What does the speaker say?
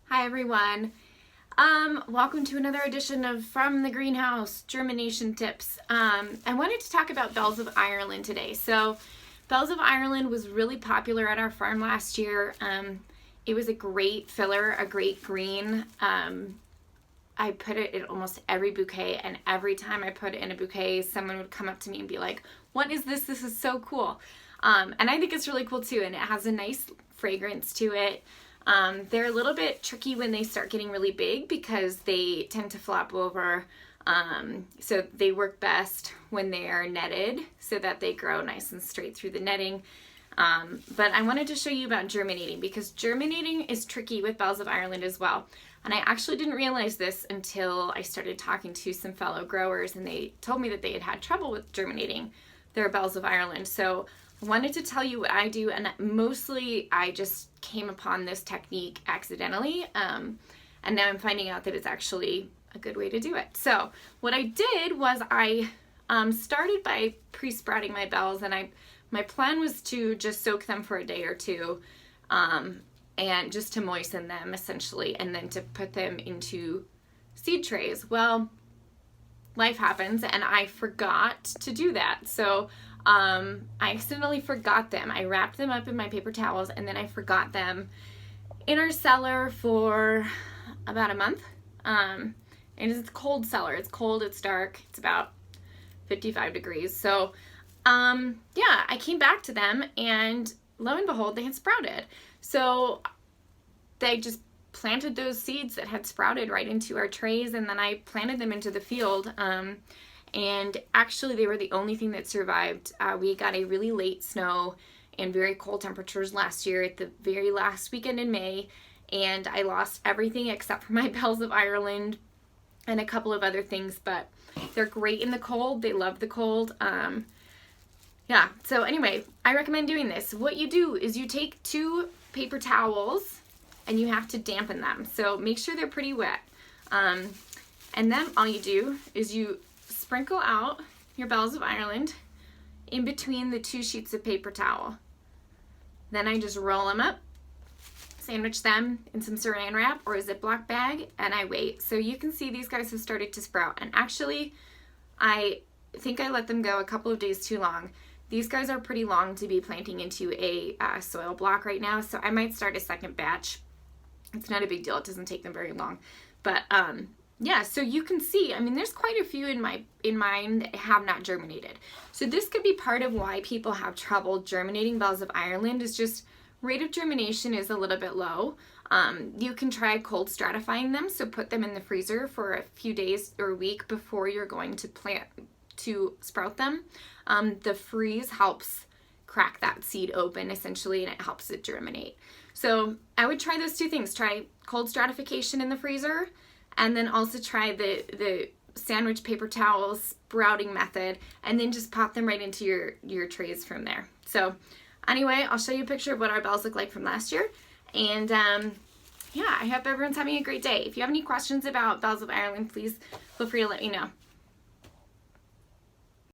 Hi everyone. Welcome to another edition of From the Greenhouse Germination Tips. I wanted to talk about bells of Ireland today. So bells of Ireland was really popular at our farm last year. It was a great filler, a great green. I put it in almost every bouquet, and every time I put it in a bouquet, someone would come up to me and be like, "What is this? This is so cool." And I think it's really cool too, and it has a nice fragrance to it. They're a little bit tricky when they start getting really big because they tend to flop over. So they work best when they are netted so that they grow nice and straight through the netting. But I wanted to show you about germinating because germinating is tricky with bells of Ireland as well. And I actually didn't realize this until I started talking to some fellow growers, and they told me that they had had trouble with germinating their bells of Ireland. So I wanted to tell you what I do, and mostly I just came upon this technique accidentally, and now I'm finding out that it's actually a good way to do it. So what I did was I started by pre-sprouting my bells, and my plan was to just soak them for a day or two, and just to moisten them essentially, and then to put them into seed trays. Well, life happens, and I forgot to do that. So I accidentally forgot them. I wrapped them up in my paper towels, and then I forgot them in our cellar for about a month. And it's a cold cellar. It's cold, it's dark, it's about 55 degrees. So yeah, I came back to them, and lo and behold, they had sprouted. So they just planted those seeds that had sprouted right into our trays, and then I planted them into the field. And actually they were the only thing that survived. We got a really late snow and very cold temperatures last year at the very last weekend in May, and I lost everything except for my bells of Ireland and a couple of other things, but they're great in the cold. They love the cold. Yeah, so anyway, I recommend doing this. What you do is you take 2 paper towels and you have to dampen them. So make sure they're pretty wet. And then all you do is you sprinkle out your bells of Ireland in between the 2 sheets of paper towel. Then I just roll them up, sandwich them in some saran wrap or a Ziploc bag, and I wait. So you can see these guys have started to sprout. And actually, I think I let them go a couple of days too long. These guys are pretty long to be planting into a soil block right now, so I might start a second batch. It's not a big deal. It doesn't take them very long. But yeah, so you can see, I mean, there's quite a few in mine that have not germinated. So this could be part of why people have trouble germinating bells of Ireland, is just rate of germination is a little bit low. You can try cold stratifying them, so put them in the freezer for a few days or a week before you're going to sprout them. The freeze helps crack that seed open essentially, and it helps it germinate. So I would try those 2 things. Try cold stratification in the freezer, and then also try the sandwich paper towel sprouting method, and then just pop them right into your trays from there. So anyway, I'll show you a picture of what our bells look like from last year. And yeah, I hope everyone's having a great day. If you have any questions about bells of Ireland, please feel free to let me know.